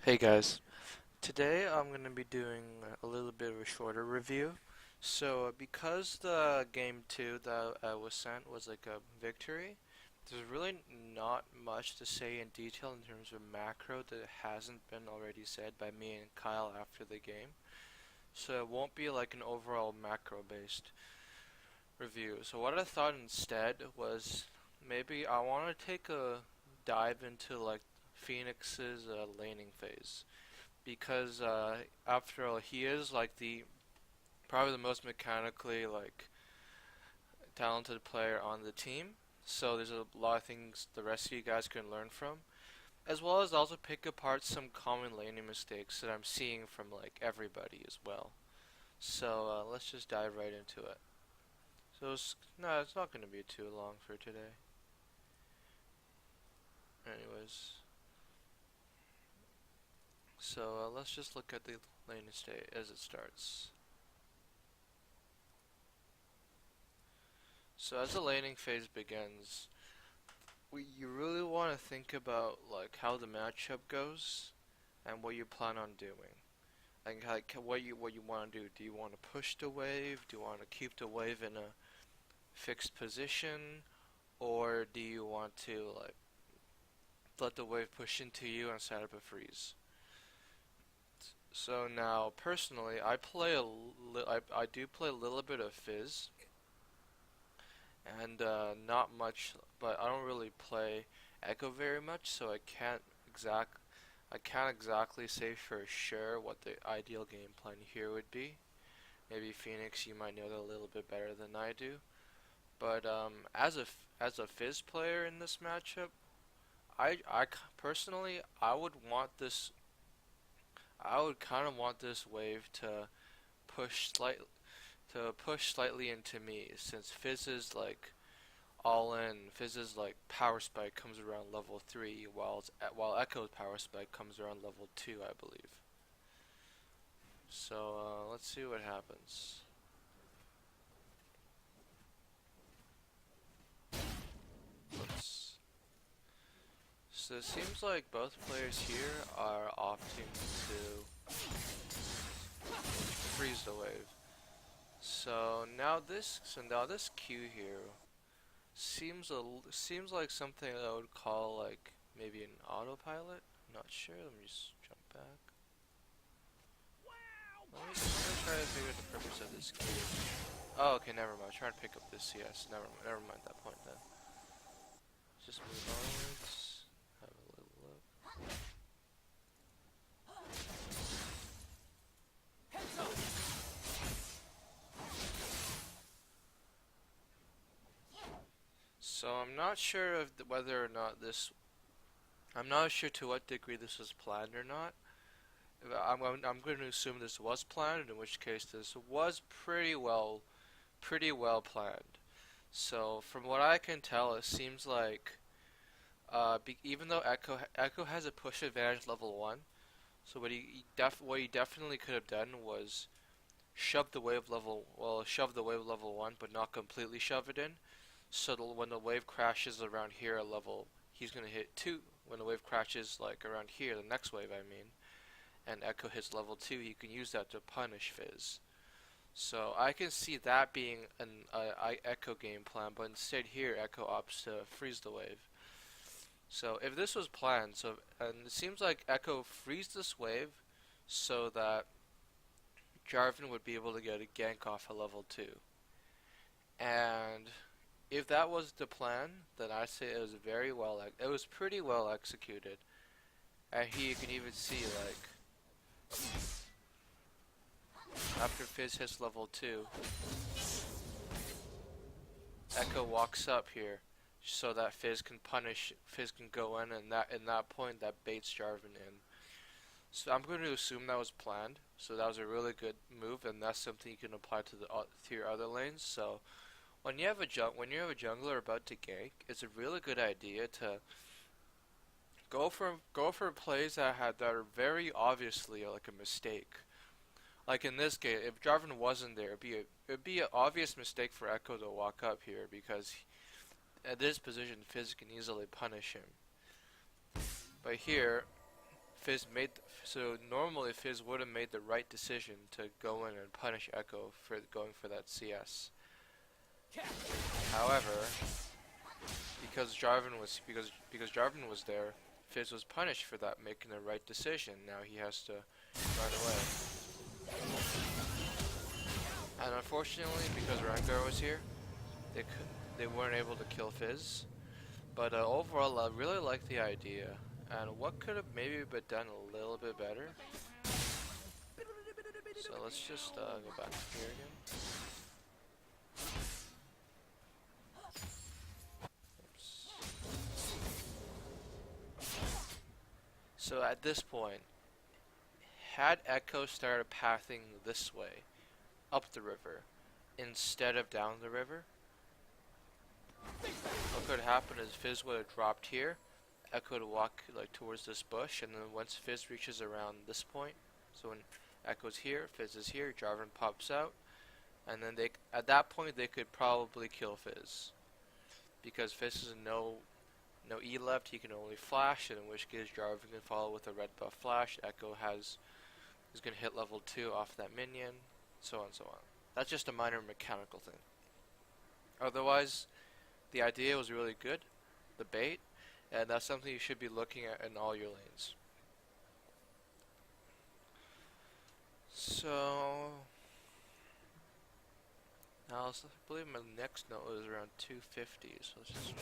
Hey guys, today I'm going to be doing a little bit of a shorter review. Because the game 2 that I was sent was like a victory, there's really not much to say in detail in terms of macro that hasn't been already said by me and Kyle after the game. So it won't be like an overall macro based review. So what I thought instead was maybe I want to take a dive into like Phoenix's laning phase because after all, he is like the probably the most mechanically like talented player on the team. So there's a lot of things the rest of you guys can learn from, as well as also pick apart some common laning mistakes that I'm seeing from like everybody as well. So let's just dive right into it. No, it's not going to be too long for today. Anyways, let's just look at the laning state as it starts. So as the laning phase begins, you really want to think about like how the matchup goes and what you plan on doing. Like what you want to do. Do you want to push the wave? Do you want to keep the wave in a fixed position, or do you want to like let the wave push into you and set up a freeze? So now, personally, I do play a little bit of Fizz, and not much, but I don't really play Ekko very much, so I can't exactly say for sure what the ideal game plan here would be. Maybe Phoenix, you might know that a little bit better than I do. But as a Fizz player in this matchup, personally I would want this. I would kind of want this wave push slight to push slightly into me, since Fizz is like all in. Fizz's like power spike comes around level 3, while Ekko's power spike comes around level 2, I believe. Let's see what happens. Oops. So it seems like both players here are opting to freeze the wave. So now this Q here seems like something I would call like maybe an autopilot. Not sure. Let me just jump back. I'm gonna try to figure out the purpose of this key. Oh, okay, never mind. I'm trying to pick up this CS. Never mind that point then. Let's just move onwards. Have a little look. So I'm not sure of whether or not this. I'm not sure to what degree this was planned or not. I'm going to assume this was planned, in which case this was pretty well planned. So from what I can tell, it seems like even though Ekko has a push advantage level 1, so what he definitely could have done was shove the wave level 1, but not completely shove it in. So when the wave crashes around here at level, he's gonna hit 2. When the wave crashes like around here, the next wave I mean, and Ekko hits level 2, he can use that to punish Fizz. So I can see that being an Ekko game plan, but instead here Ekko opts to freeze the wave. So if this was planned, and it seems like Ekko frees this wave so that Jarvan would be able to get a gank off at level 2. And if that was the plan, then I'd say it was pretty well executed. And here you can even see like after Fizz hits level 2, Ekko walks up here so that Fizz can go in, and that in that point that baits Jarvan in. So I'm going to assume that was planned. So that was a really good move, and that's something you can apply to your other lanes. So when you have a jungler about to gank, it's a really good idea to go for plays that are very obviously like a mistake. Like in this game, if Jarvan wasn't there, it'd be an obvious mistake for Ekko to walk up here, because at this position, Fizz can easily punish him. But here, normally Fizz would have made the right decision to go in and punish Ekko for going for that CS. However, because Jarvan was there, Fizz was punished for that, making the right decision. Now he has to run away. And unfortunately, because Rengar was here, they weren't able to kill Fizz. But overall, I really like the idea. And what could have maybe been done a little bit better? So let's just go back here again. Oops. So at this point, had Ekko started pathing this way, up the river, instead of down the river, what could happen is Fizz would have dropped here, Ekko would walk like towards this bush, and then once Fizz reaches around this point, so when Ekko's here, Fizz is here, Jarvan pops out, and then at that point they could probably kill Fizz, because Fizz has no E left, he can only flash, and in which case Jarvan can follow with a red buff flash. Ekko is gonna hit level 2 off that minion, so on and so on. That's just a minor mechanical thing. Otherwise, the idea was really good, the bait, and that's something you should be looking at in all your lanes. So now I believe my next note is around 250, so let's just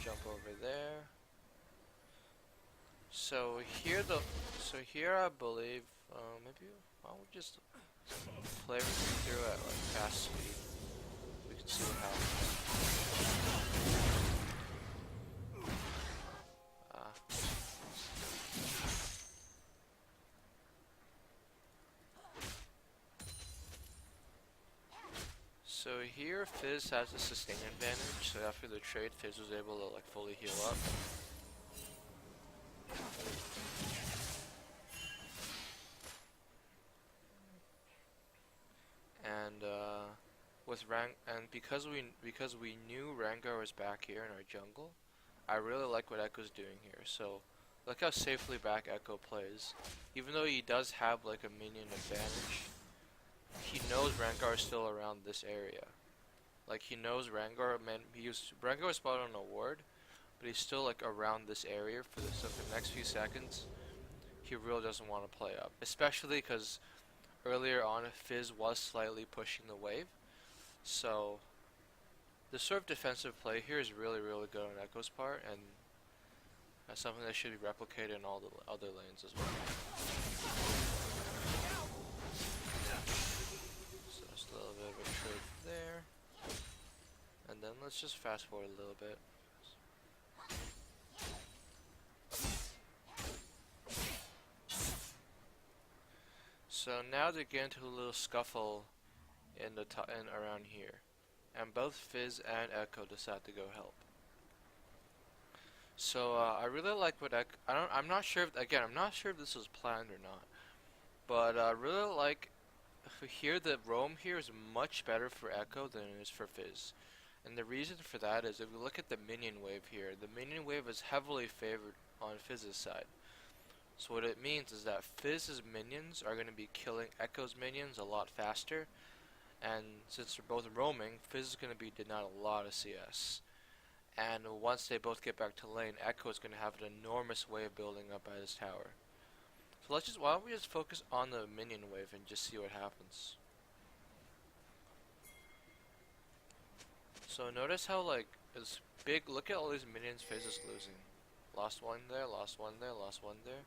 jump over there. So here I believe maybe why don't we just play everything through at like fast speed. We can see what happens. So here Fizz has the sustain advantage, so after the trade Fizz was able to like fully heal up. And because we knew Rengar was back here in our jungle, I really like what Ekko's doing here. So look how safely back Ekko plays. Even though he does have like a minion advantage, he knows Rengar is still around this area. Like he knows Rengar, Rengar was spotted on a ward, but he's still like around this area for the next few seconds. He really doesn't want to play up, especially because earlier on Fizz was slightly pushing the wave. So the sort of defensive play here is really good on Ekko's part, and that's something that should be replicated in all the other lanes as well. So just a little bit of a trade there. And then let's just fast forward a little bit. So now they get into a little scuffle in around here, and both Fizz and Ekko decide to go help. So I really like what I'm not sure if this was planned or not, but I really like here the roam here is much better for Ekko than it is for Fizz. And the reason for that is if we look at the minion wave here, the minion wave is heavily favored on Fizz's side. So what it means is that Fizz's minions are going to be killing Ekko's minions a lot faster, and since they're both roaming, Fizz is going to be denied a lot of CS. And once they both get back to lane, Ekko is going to have an enormous wave building up at his tower. So why don't we just focus on the minion wave and just see what happens. So notice how like it's big. Look at all these minions Fizz is losing. Lost one there, lost one there, lost one there.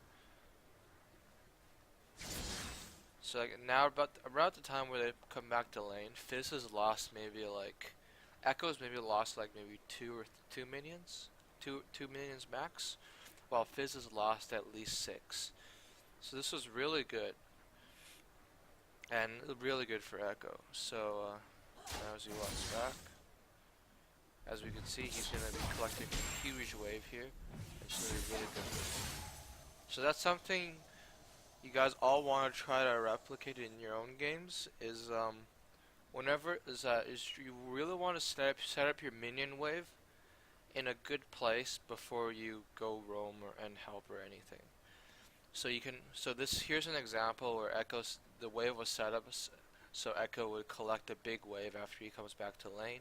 So like now around the time where they come back to lane, Fizz has lost maybe like Ekko's maybe lost like maybe two minions max, while Fizz has lost at least 6. So this was really good, and really good for Ekko. So now as he walks back, as we can see, he's going to be collecting a huge wave here. It's going to be really good. So that's something you guys all want to try to replicate in your own games. Is you really want to set up your minion wave in a good place before you go roam and help or anything. So you can, so this, here's an example where Ekko's, the wave was set up so Ekko would collect a big wave after he comes back to lane.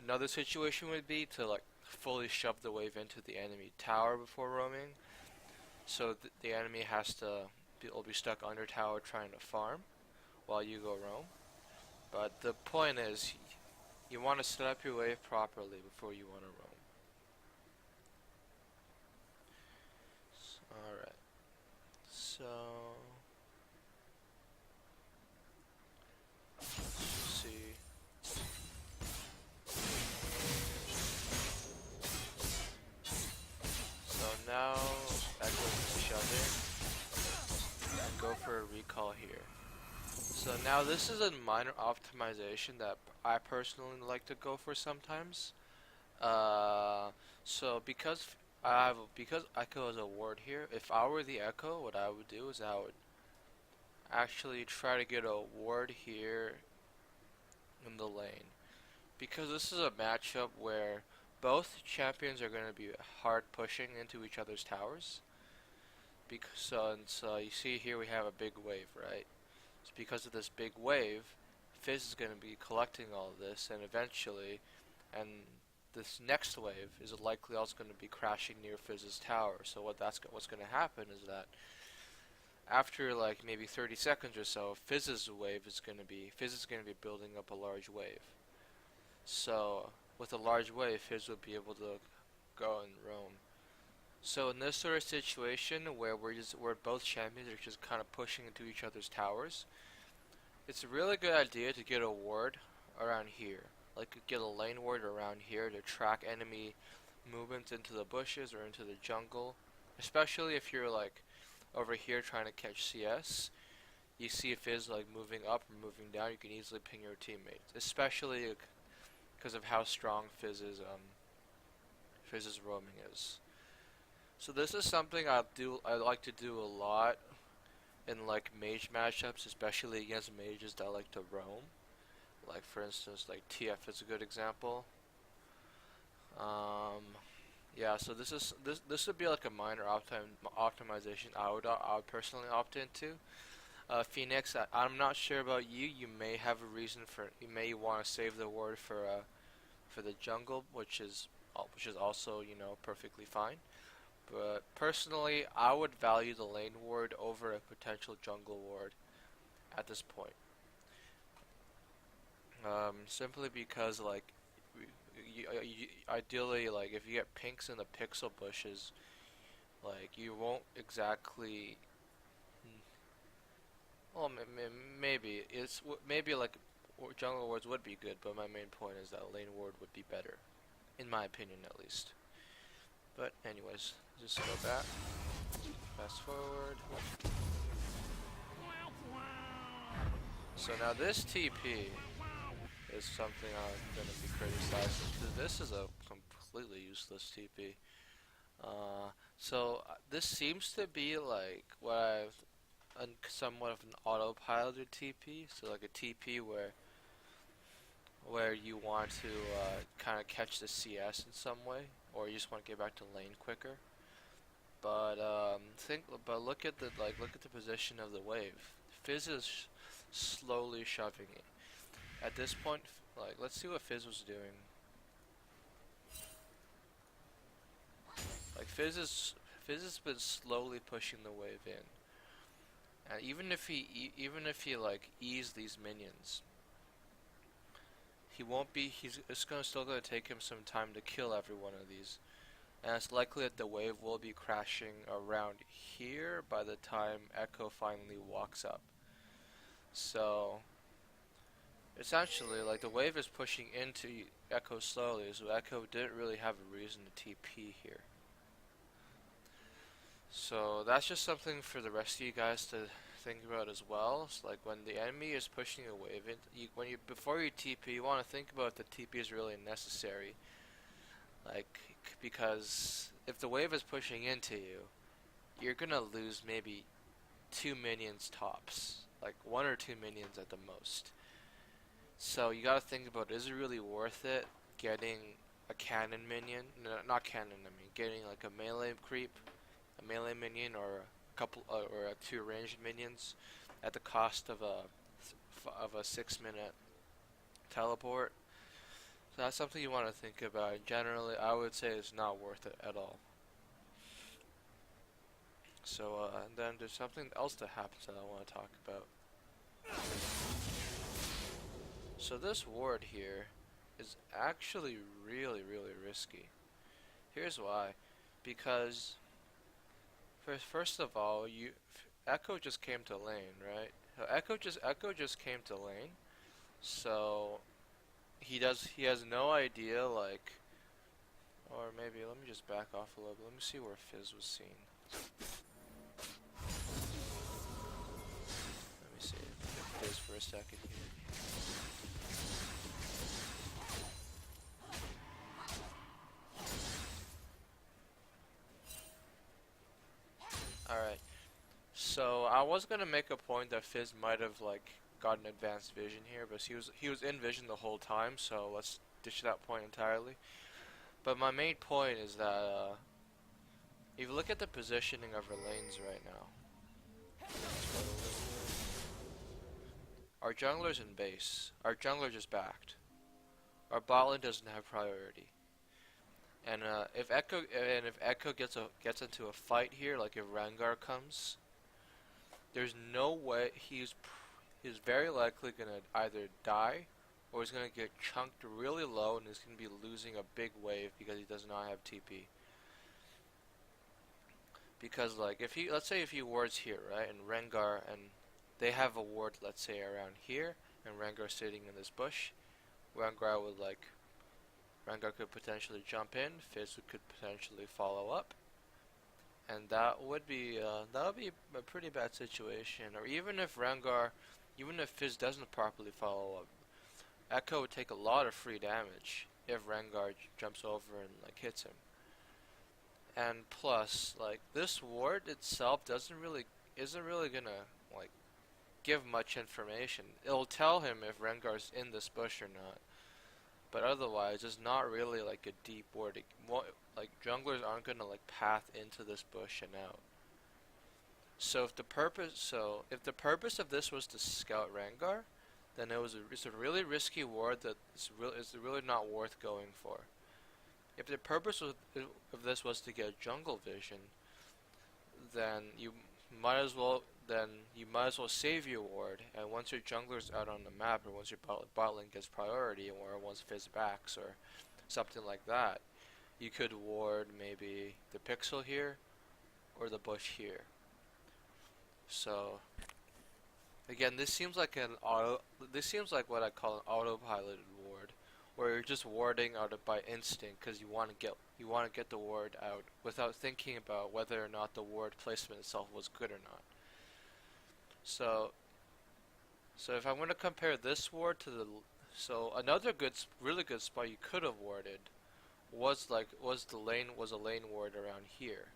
Another situation would be to like fully shove the wave into the enemy tower before roaming, so the enemy has to will be stuck under tower trying to farm while you go roam. But the point is, you want to set up your wave properly before you want to roam. Alright, so let's see. So now Echo can shove in and go for a recall here. So now this is a minor optimization that I personally like to go for sometimes. Uh, so because Echo is a ward here, if I were the Echo, what I would do is I would actually try to get a ward here in the lane. Because this is a matchup where both champions are going to be hard pushing into each other's towers. So you see here we have a big wave, right? So because of this big wave, Fizz is going to be collecting all of this, and eventually, and this next wave is likely also going to be crashing near Fizz's tower. So what's going to happen is that after like maybe 30 seconds or so, Fizz is going to be building up a large wave. So with a large wave, Fizz will be able to go and roam. So in this sort of situation where where both champions are just kind of pushing into each other's towers, it's a really good idea to get a ward around here. Like get a lane ward around here to track enemy movements into the bushes or into the jungle. Especially if you're like over here trying to catch CS. You see if Fizz like moving up or moving down, you can easily ping your teammates. Especially because of how strong Fizz's roaming is. So this is something I like to do a lot in like mage matchups, especially against mages that like to roam. Like for instance, like TF is a good example. Yeah, so this would be like a minor optimization I would personally opt into. Phoenix, I'm not sure about you. You may have a reason you may want to save the ward for the jungle, which is also perfectly fine. But personally, I would value the lane ward over a potential jungle ward at this point. Simply because like ideally, like if you get pinks in the pixel bushes, like you won't exactly. Well, maybe maybe like jungle wards would be good, but my main point is that lane ward would be better, in my opinion at least. But anyways, just go back, fast forward. So now this TP is something I'm going to be criticizing, because this is a completely useless TP. This seems to be like somewhat of an autopiloted TP, so like a TP where you want to kind of catch the CS in some way, or you just want to get back to lane quicker. But look at the position of the wave. Fizz is slowly shoving it. At this point, like let's see what Fizz was doing. Like Fizz has been slowly pushing the wave in. And even if he like ease these minions, it's still gonna take him some time to kill every one of these. And it's likely that the wave will be crashing around here by the time Ekko finally walks up. So essentially, like the wave is pushing into Ekko slowly, so Ekko didn't really have a reason to TP here. So that's just something for the rest of you guys to think about as well. It's like when the enemy is pushing a wave, before you TP, you want to think about if the TP is really necessary. Like, because if the wave is pushing into you, you're gonna lose maybe 2 minions tops, like 1 or 2 minions at the most. So you gotta think about, is it really worth it getting a cannon minion? No, not cannon, I mean getting like a melee creep, a melee minion, or a couple or 2 ranged minions at the cost of a 6-minute teleport. So that's something you want to think about. Generally, I would say it's not worth it at all. So and then there's something else that happens that I want to talk about. So this ward here is actually really, really risky. Here's why. Because first of all, Ekko just came to lane, right? So Ekko just came to lane. So he has no idea, like, or maybe let me just back off a little bit. Let me see where Fizz was seen. Let me see Fizz for a second here. Alright, so I was gonna make a point that Fizz might have like gotten advanced vision here, but he was in vision the whole time, so let's ditch that point entirely. But my main point is that if you look at the positioning of our lanes right now, our jungler's in base, our jungler just backed, our bot lane doesn't have priority. And if Ekko gets into a fight here, like if Rengar comes, there's no way he's very likely gonna either die or he's gonna get chunked really low and he's gonna be losing a big wave because he does not have TP. Because like let's say if he wards here, right, and Rengar and they have a ward, let's say around here, and Rengar sitting in this bush, Rengar could potentially jump in, Fizz could potentially follow up, and that would be a pretty bad situation. Or even if Fizz doesn't properly follow up, Ekko would take a lot of free damage if Rengar jumps over and like hits him. And plus, like this ward itself isn't really gonna like give much information. It'll tell him if Rengar's in this bush or not. But otherwise, it's not really like a deep ward. Like junglers aren't gonna like path into this bush and out. So if the purpose of this was to scout Rengar, then it's a really risky ward that is really not worth going for. If the purpose of this was to get jungle vision, then you might as well save your ward, and once your jungler's out on the map, or once your bot lane gets priority, or once Fizz backs, or something like that, you could ward maybe the pixel here, or the bush here. So, again, this seems like what I call an autopiloted ward, where you're just warding out by instinct because you want to get the ward out without thinking about whether or not the ward placement itself was good or not. So if I'm going to compare this ward to another really good spot you could have warded was a lane ward around here.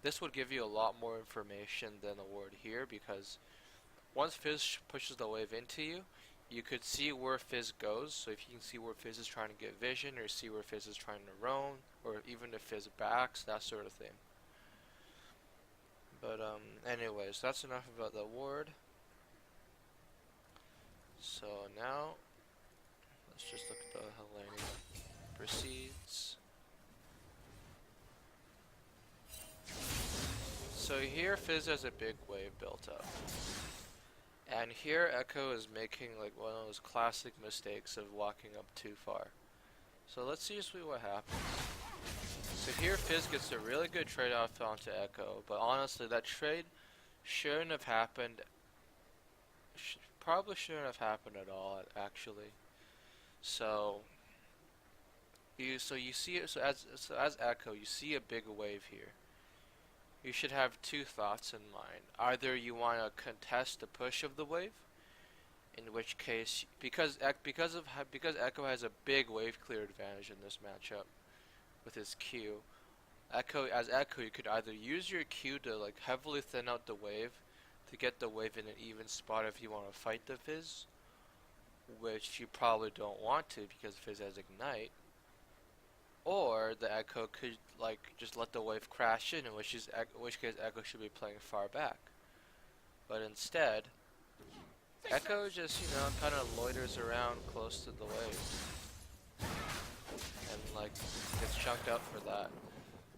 This would give you a lot more information than a ward here, because once Fizz pushes the wave into you, you could see where Fizz goes. So if you can see where Fizz is trying to get vision, or see where Fizz is trying to roam, or even if Fizz backs, that sort of thing. But anyways, that's enough about the ward. So now let's just look at how laning proceeds. So here Fizz has a big wave built up. And here Ekko is making like one of those classic mistakes of walking up too far. So let's see what happens. So here Fizz gets a really good trade off onto Ekko, but honestly that trade shouldn't have happened. Probably shouldn't have happened at all, actually. So as Ekko, you see a big wave here. You should have two thoughts in mind. Either you want to contest the push of the wave, in which case, because Ekko has a big wave clear advantage in this matchup with his Q. As Ekko, you could either use your Q to like heavily thin out the wave to get the wave in an even spot if you want to fight the Fizz, which you probably don't want to because Fizz has Ignite. Or the Ekko could like just let the wave crash in which case Ekko should be playing far back. But instead, Ekko just, kind of loiters around close to the wave and like gets chunked out for that.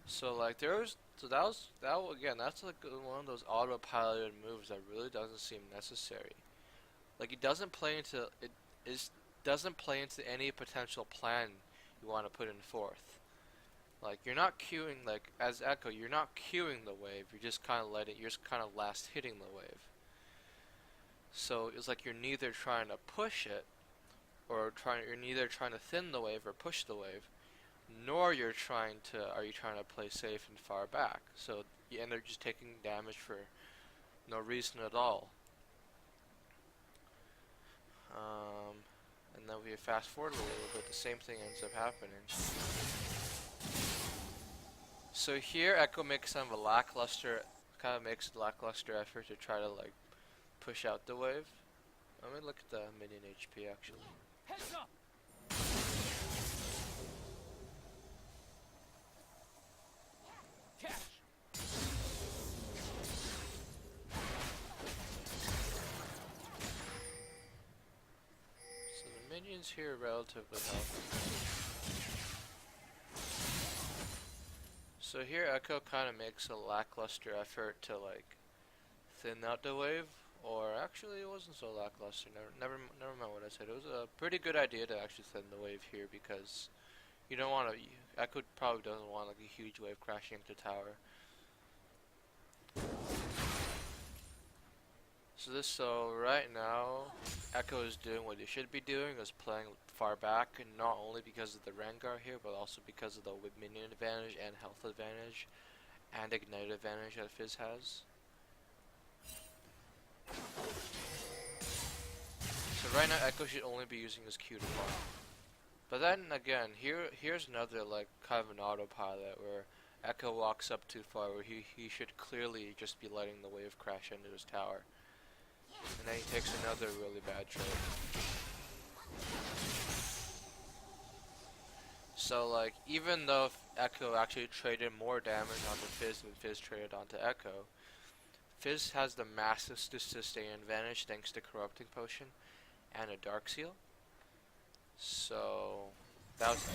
So like again, that's like one of those autopiloted moves that really doesn't seem necessary. Like it is doesn't play into any potential plan you want to put in forth. Like you're not queuing like as Ekko, you're not queuing the wave. You're just kind of last hitting the wave. So it's like you're neither trying to push it you're neither trying to thin the wave or push the wave, nor are you trying to play safe and far back. So you end up just taking damage for no reason at all. And then we fast forward a little bit, the same thing ends up happening. So here Ekko makes kind of a lackluster effort to try to like push out the wave. Let me look at the minion HP actually. Heads up! Cash! So the minions here are relatively healthy. So here Ekko kind of makes a lackluster effort to like thin out the wave, or actually it wasn't so lackluster. Never mind what I said. It was a pretty good idea to actually thin the wave here because you don't want to. Ekko probably doesn't want like a huge wave crashing into tower. So right now, Ekko is doing what he should be doing, is playing far back, and not only because of the Rengar here, but also because of the minion advantage and health advantage, and ignite advantage that Fizz has. So right now, Ekko should only be using his Q to farm. But then again, here's another like kind of an autopilot where Ekko walks up too far, where he should clearly just be letting the wave crash into his tower. And then he takes another really bad trade. So like, even though Ekko actually traded more damage onto Fizz than Fizz traded onto Ekko, Fizz has the massive sustain advantage thanks to Corrupting Potion and a Dark Seal. So that was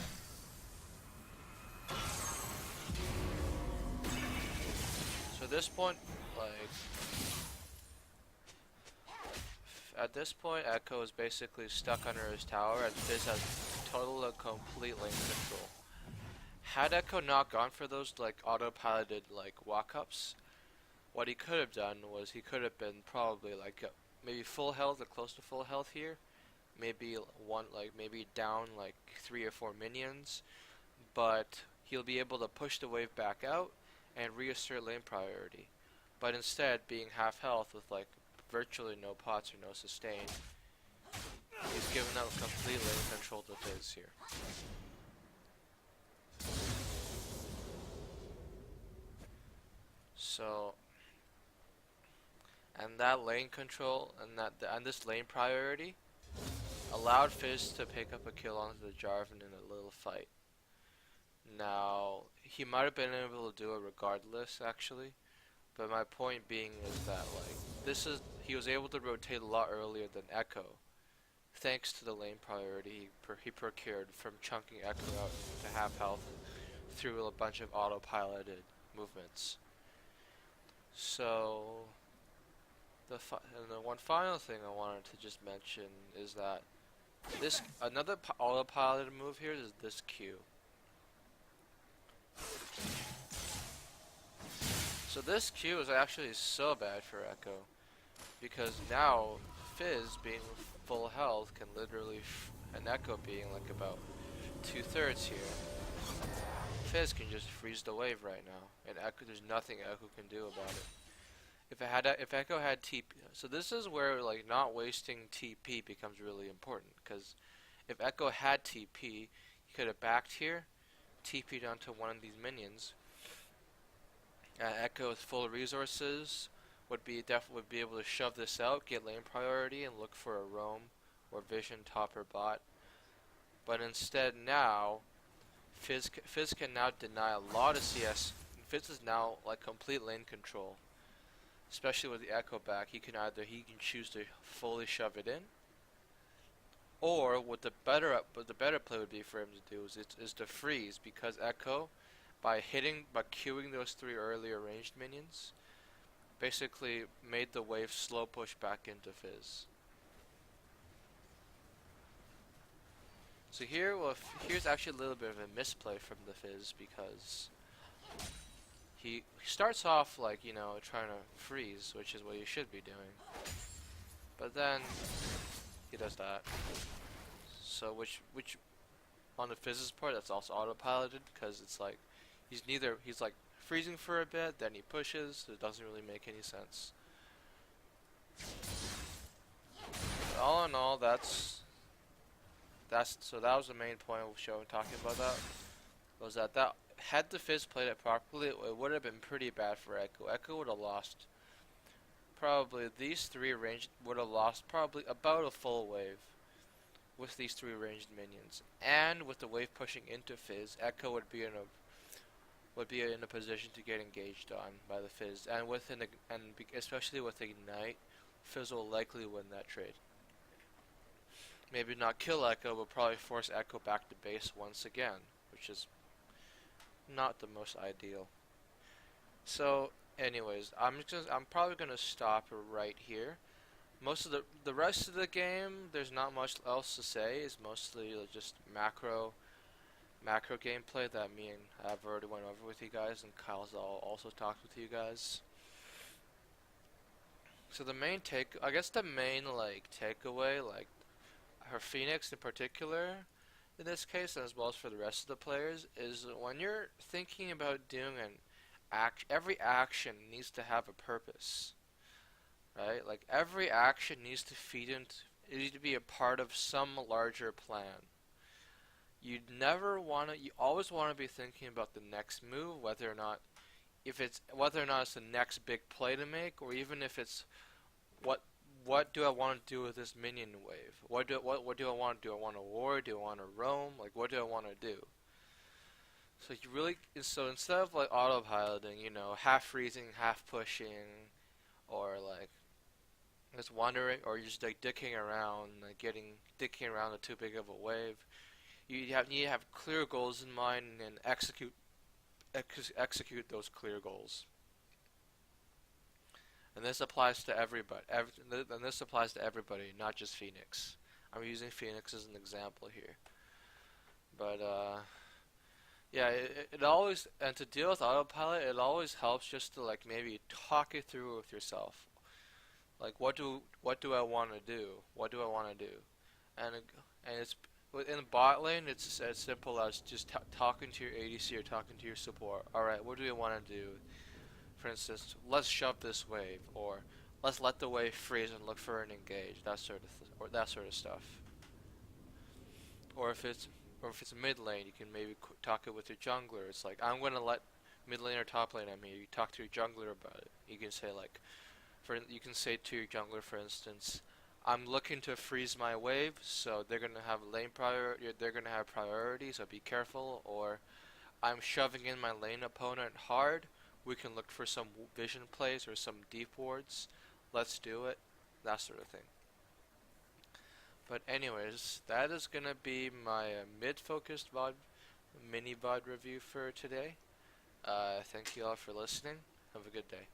so at this point, like at this point, Ekko is basically stuck under his tower, and Fizz has total and complete lane control. Had Ekko not gone for those like autopiloted like walk-ups, what he could have done was he could have been probably like maybe full health or close to full health here, maybe maybe down like 3 or 4 minions, but he'll be able to push the wave back out and reassert lane priority. But instead, being half health with like virtually no pots or no sustain, he's given up complete lane control to Fizz here. So, and that lane control and this lane priority allowed Fizz to pick up a kill onto the Jarvan in a little fight. Now, he might have been able to do it regardless, actually. But my point being is that, like, he was able to rotate a lot earlier than Ekko, thanks to the lane priority he procured from chunking Ekko out to half health through a bunch of autopiloted movements. So, the one final thing I wanted to just mention is that another autopiloted move here is this Q. So this Q is actually so bad for Ekko, because now Fizz being full health can literally, and Ekko being like about 2/3 here, Fizz can just freeze the wave right now, and there's nothing Ekko can do about it. If Ekko had TP, so this is where like not wasting TP becomes really important, because if Ekko had TP, he could have backed here, TP'd onto one of these minions. Ekko with full resources would be able to shove this out, get lane priority, and look for a roam or vision top or bot. But instead now, Fizz can now deny a lot of CS. Fizz is now like complete lane control, especially with the Ekko back. He can choose to fully shove it in, or what the better play would be for him to do is to freeze, because Ekko, by queuing those 3 earlier ranged minions, basically made the wave slow push back into Fizz. So here's actually a little bit of a misplay from the Fizz, because he starts off like, trying to freeze, which is what you should be doing. But then he does that. So which on the Fizz's part, that's also autopiloted, because it's like he's like freezing for a bit, then he pushes, so it doesn't really make any sense. But all in all, so that was the main point of talking about that, was that had the Fizz played it properly, it would have been pretty bad for Ekko. Ekko would have lost probably these 3 ranged, would have lost probably about a full wave with these 3 ranged minions, and with the wave pushing into Fizz, Ekko would be in a position to get engaged on by the Fizz, and especially with Ignite, Fizz will likely win that trade. Maybe not kill Ekko, but probably force Ekko back to base once again, which is not the most ideal. So, anyways, I'm probably gonna stop right here. Most of the rest of the game, there's not much else to say. It's mostly just macro gameplay that me and I've already went over with you guys, and Kyle's also talked with you guys. So the main takeaway, like her Phoenix in particular, in this case, as well as for the rest of the players, is when you're thinking about doing every action needs to have a purpose, right? Like every action needs to be a part of some larger plan. You always want to be thinking about the next move, whether or not it's the next big play to make, or even if it's what do I want to do with this minion wave? What do I want to do? I want to ward? Do I want to roam? Like, what do I want to do? So instead of like autopiloting, half freezing, half pushing, or like just wandering, or just like dicking around, dicking around too big of a wave, you need to have clear goals in mind and execute those clear goals. And this applies to everybody. And this applies to everybody, not just Phoenix. I'm using Phoenix as an example here. But yeah, it always, and to deal with autopilot, it always helps just to like maybe talk it through with yourself. Like, what do I want to do? What do I want to do? And it's within bot lane, it's as simple as just talking to your ADC or talking to your support. All right, what do we want to do? For instance, let's shove this wave, or let's let the wave freeze and look for an engage. That sort of stuff. Or if it's mid lane, you can maybe talk it with your jungler. It's like, I'm gonna let mid lane or top lane. You talk to your jungler about it. You can say like, you can say to your jungler, for instance, I'm looking to freeze my wave, so they're gonna have They're gonna have priority, so be careful. Or I'm shoving in my lane opponent hard. We can look for some vision plays or some deep wards. Let's do it. That sort of thing. But anyways, that is gonna be my mid-focused mini VOD review for today. Thank you all for listening. Have a good day.